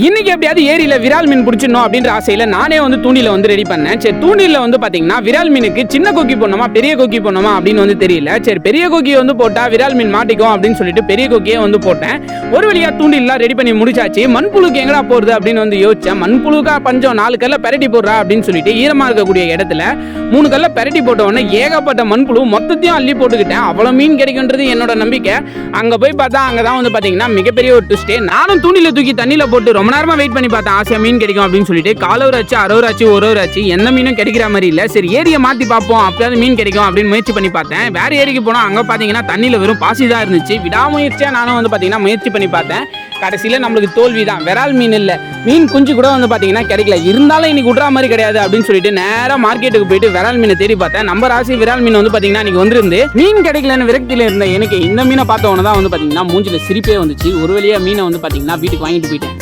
இன்னைக்கு எப்படியாவது ஏரியில விரால் மீன் பிடிச்சிடணும் அப்படின்ற ஆசையில நானே வந்து தூண்டில வந்து ரெடி பண்ணேன். சரி, தூண்டில வந்து பாத்தீங்கன்னா விரால் மீனுக்கு சின்ன கொக்கி போடணுமா பெரிய கொக்கி போடணுமா அப்படின்னு வந்து தெரியல. சரி, பெரிய கொக்கியை வந்து போட்டா விரால் மீன் மாட்டிக்கும் அப்படின்னு சொல்லிட்டு பெரிய கொக்கியே வந்து போட்டேன். ஒரு வழியா தூண்டிலாம் ரெடி பண்ணி முடிச்சாச்சு. மண்புழுக்கு எங்கடா போறது அப்படின்னு வந்து யோசிச்சேன். மண்புழுக்கா பஞ்சம் 4 கல்ல பெரட்டி போடுறா அப்படின்னு சொல்லிட்டு ஈரமா இருக்கக்கூடிய இடத்துல 3 கல்ல பெரட்டி போட்ட உடனே ஏகப்பட்ட மண்புழு மொத்தத்தையும் அள்ளி போட்டுக்கிட்டேன். அவ்வளவு மீன் கிடைக்குன்றது என்னோட நம்பிக்கை. அங்க போய் பார்த்தா அங்கதான் வந்து பாத்தீங்கன்னா மிகப்பெரிய ஒரு ட்விஸ்டே. நானும் தூண்டில தூக்கி தண்ணியில போட்டு ரொம்ப நேரமா வெயிட் பண்ணி பார்த்தேன், ஆசையா மீன் கிடைக்கும் அப்படின்னு சொல்லிட்டு. காலவராச்சு, அரவராச்சு, ஒருவராச்சு, எந்த மீனும் கிடைக்கிற மாதிரி இல்ல. சரி, ஏரியை மாத்தி பார்ப்போம், அப்படியாவது மீன் கிடைக்கும் அப்படின்னு முயற்சி பண்ணி பார்த்தேன். வேற ஏரிக்கு போனா அங்க பாத்தீங்கன்னா தண்ணியில வெறும் பாசி தான் இருந்துச்சு. விடாமுயற்சியா நானும் வந்து பாத்தீங்கன்னா முயற்சி பண்ணி பார்த்தேன். கடைசியில நம்மளுக்கு தோல்விதான். விரால் மீன் இல்ல, மீன் குஞ்சு கூட வந்து பாத்தீங்கன்னா கிடைக்கல. இருந்தாலும் இன்னைக்கு விடுற மாதிரி கிடையாது அப்படின்னு சொல்லிட்டு நேரா மார்க்கெட்டுக்கு போயிட்டு விரால் மீனை தேடி பார்த்தேன். நம்ம ராசி விரால் மீன் வந்து பாத்தீங்கன்னா இன்னைக்கு வந்திருந்து. மீன் கிடைக்கலன்னு விரக்தியில இருந்த எனக்கு இந்த மீனை பார்த்த உடனே தான் வந்து பாத்தீங்கன்னா மூஞ்சில சிரிப்பே வந்துச்சு. ஒரு வழியா மீனை வந்து பாத்தீங்கன்னா வீட்டுக்கு வாங்கிட்டு போயிட்டேன்.